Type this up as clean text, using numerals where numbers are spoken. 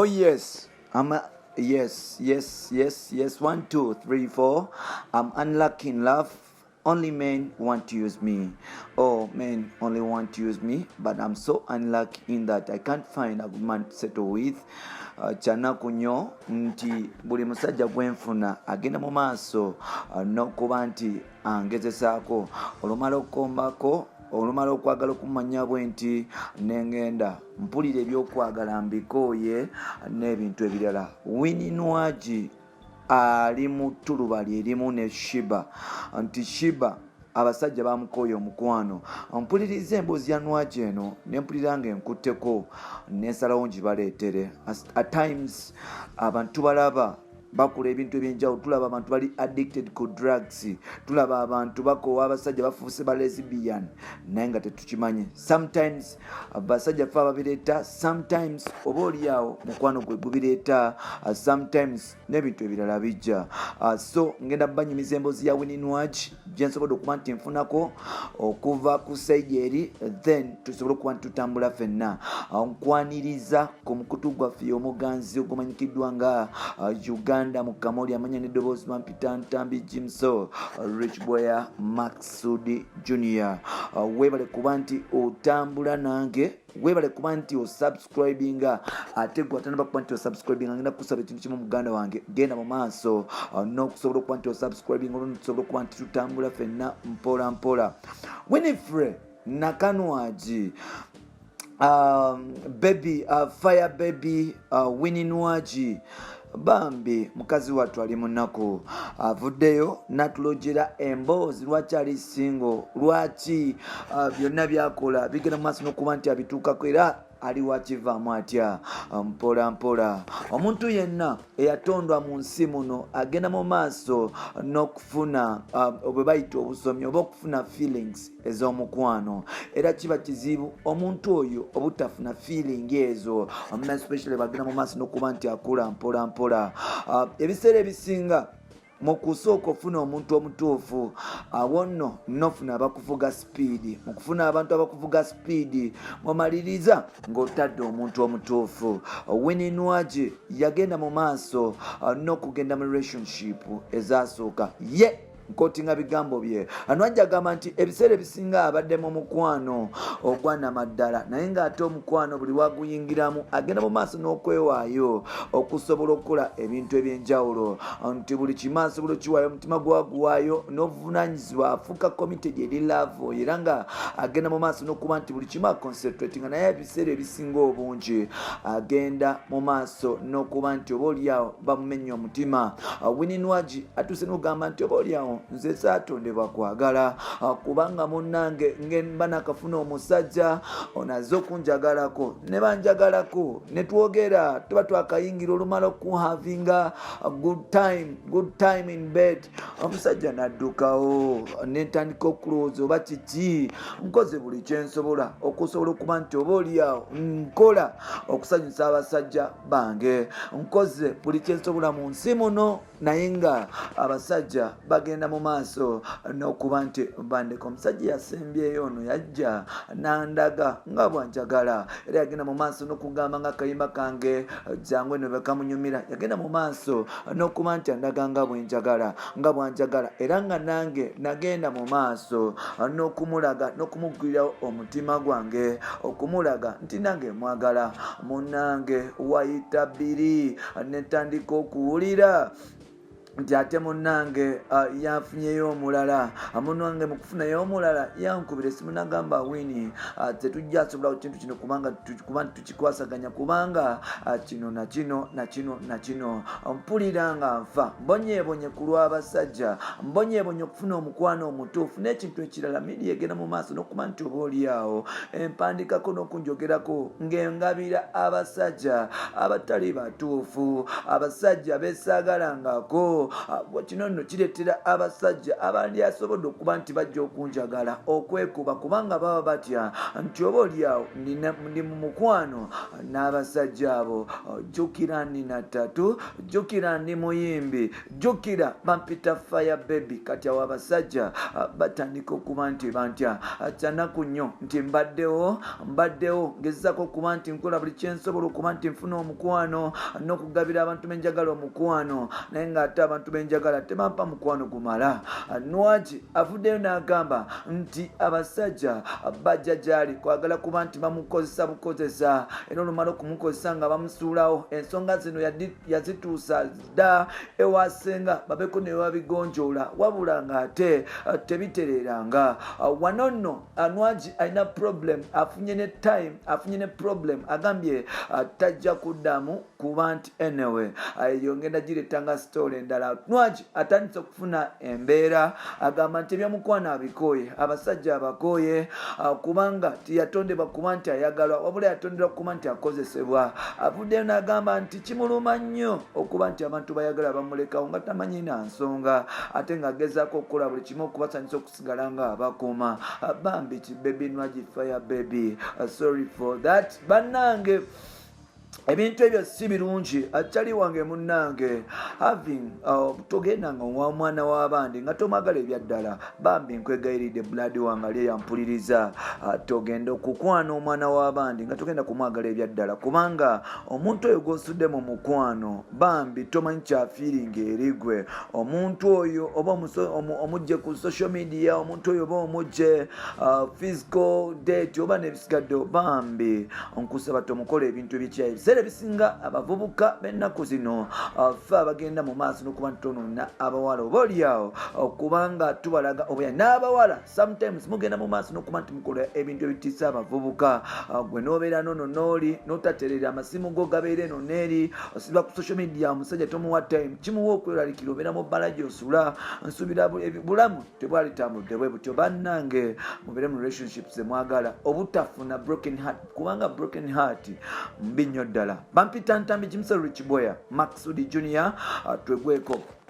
Oh yes, yes. 1, 2, 3, 4. I'm unlucky in love. Only men want to use me. Oh, men only want to use me, but I'm so unlucky in that I can't find a good man to settle with. Kyanaku nnyo nti buli musajja gwenfuna agenda mu maaso n'okuba nti angezesaako olumala okukombako olumala okwagala okumanya bwe nti nengenda mpulira ebyokwagala mbikooye n'ebintu ebirala. Winnie Nwagi ali mu ttulubali erimu ne Shiba nti Shiba abasajja bamukooye omukwano. Mpuliriza emboozi ya Nwagi eno nempulira nga enkutteko nensalawo ngibaleetere. At times abantu balaba bakola ebintu ebyenjawulo. Tulaba abantu bali addicted to drugs, tulaba abantu bakoowa abasajja bafuuse ba lesbian naye nga tetukimanyi. Sometimes abasajja fe ababireeta, sometimes oba oliawo mukwano gwe gubireeta, sometimes n'ebintu ebirala bijja. So ngenda banyumiza emboozi ya Winnie Nwagi gyensobodde okuba nti nfunako okuva ku side eri, then tusobole okuba nti tutambula ffenna. Nkwaniriza ku mukutu gwaffe omuganzi ogumanyikiddwa nga Uganda Mukamooli amanya n'eddoboozi Mampita Ntambi Jimso Rich Boya Maxudi Junior. Weebale kuba nti otambula nange, weebale kuba nti osubscribinga, ate gwe atanaba kuba nti osubscribinga ngenda kusaba ekintu kimu muganda wange, genda mu maaso n'okusobola okuba nti osubscribinga olwo tusobola okuba nti tutambula ffenna mpola mpola. Winifred Nakanwagi baby fire baby Winnie Nwagi bambi mukazi wattu ali munaku avuddeyo natulogera emboozi lwaki ali singo, lwaki byonna byakola bigenda mu maaso n'okuba nti abituukako era ali wakivaamu atya mpola mpola. Omuntu yenna eyatondwa mu nsi muno agenda mu maaso n'okufuna bwe bayita obusomi oba okufuna feelings ez'omukwano, era kiba kizibu omuntu oyo obutafuna feeling ezo, especially bagenda mu maaso n'okuba nti akula mpola mpola. Ebiseera ebisinga mu kusooka ofuna omuntu omutuufu, awo nno nofuna abakuvuga speed. Mu kufuna abantu abakuvuga speed mumaliriza ng'otadde omuntu omutuufu. Winnie Nwagi yagenda mu maaso n'okugenda mu relationship ezasooka ye nkotinga bigambo bye. Nwagi agamba nti ebiseera ebisinga abadde mu mukwano ogwanamaddala, naye ng'ate omukwano buli waguyingiramu agenda mu maaso n'okwewaayo okusobola okukola ebintu ebyenjawulo, nti buli kimaaso buli kiwaayo omutima gwaguwaayo n'obuvunaanyizibwa afuuka committed eri love, era nga agenda mu maaso n'okuba nti buli kimu aconcentrating, naye ebiseera ebisinga obungi agenda mu maaso n'okuba nti oba oliawo bamumenya omutima. Winnie Nwagi atuuse n'ogamba nti oba oliawo nze saatondebwa kwagala, kubanga munnange ngemba nakafuna omusajja onaze okunjagalako ne banjagalako ne twogera tuba twakayingira olumala okuhavinga good time in bed, omusajja naddukawo netandika okulowooza oba kiki nkoze buli kyensobola okusobola okuba nti oba oliawo nkola okusanyusa abasajja bange, nkoze buli kyensobola mu nsi muno, naye nga abasajja bagenda mu maaso n'okuba nti bandeka. Omusajja yasembyeyo ono yajja nandaga nga bwanjagala, era yagenda mu maaso n'okugamba nga akayimba kange jangu eno bekamunyumira, yagenda mu maaso n'okuba nti andaga nga bwenjagala nga bwanjagala, era nga nange nagenda mu maaso n'okumulaga n'okumugwirawo omutima gwange, okumulaga nti nange mwagala. Munnange wayita bbiri netandika okuwulira nti ate munnange yafunyeyo omulala, munnange mu kufunayo omulala yankubira esimu nagamba Winnie tetujja sobola kintu kino kubanga tukikwasaganya, kubanga kino na kino mpulira nga nfa, mbonyeebonye ku lw'abasajja, mbonyeebonye okufuna omukwano omutuufu n'ekintu ekirala. Media egenda mu maaso n'okuba nti oba oliawo empandikako n'okunjogerako ng'engabira abasajja abatali batuufu, abasajja beesaagalangako, so kino nno kireetera abasajja abandi asobodde okuba nti bajja okunjagala okwekuba kubanga baba batya nti oba oliawo ndi mu mukwano n'abasajja abo. Jjukira nina ttatu, jjukira ndi muyimbi, jjukira bampita fire baby. Kati awo abasajja batandika okuba nti bantya kyanaku nnyo nti mbaddewo ngezzaako okuba nti nkola buli kyensobola okuba nti nfuna omukwano n'okugabira abantu benjagala omukwano, naye ng'ate abantu benjagala tebampa mukwano gumala. Nwagi avuddeyo n'agamba nti abasajja bajja gy'ali kwagala kuba nti bamukozesa bukozesa, era olumala okumukozesa nga bamusuulawo. Ensonga zino yazituusa dda ewasenga babeko ne babigonjoola, wabula ng'ate tebitereranga. Wano nno Nwagi alina problem, afunye ne problem, agambye tajja kuddamu kuba nti anyway yongenda gireetanga story endala. Nwagi atandise okufuna embeera, agamba nti ebyomukwana abikooye, abasajja abakooye kubanga tiyatondebwa kuba nti ayagalwa, wabula yatonderwa kuba nti akozesebwa. Avuddeyo n'agamba nti kimuluma nnyo okuba nti abantu bayagala bamulekawo nga tamanyi na nsonga, ate ng'agezaako okukola buli kimu okubasanyusa okusigala nga abakoma. Bambi kibebi Nwagi fire baby, sorry for that. Bannange ebintu ebyo si birungi, akyali wange munnange having togendanga owa mwana w'abandi nga tomagala ebyaddala. Bambi nkwegayiridde blood wange ali yampuliriza, togenda okukwana omwana w'abandi nga togenda kumwagala ebyaddala, kubanga omuntu oyo gw'osudde mu mukwano bambi tomanyi kyafiiringa eri gwe. Omuntu oyo oba omugje ku social media, omuntu oyo oba omugje physical date oba n'ebisigadde, bambi nkusaba tomukola ebintu ebikyayi. Ebiseera ebisinga abavubuka b'ennaku zino ffe abagenda mu maaso n'okuba ntonoona abawala oba oliawo kubanga tubalaga obuya n'abawala sometimes mugenda mu maaso n'okuba nti mukola ebintu ebitiisa abavubuka. Gwe n'obeera nono n'oli n'otaterera amasimu go gabeera eno n'eri, osiba ku social media, omusajja tomuwa time, kimuwa okweraliikira, obeera mu bbala gy'osula. Nsuubira bulamu tebwali tambudde bwe butyo. Bannange mubeere mu relationships emwagala obutafuna broken heart, kubanga broken heart mbi nnyo ddala. Bampita Ntambi Jimsa Richiboya Maxudi Junior, twegweko.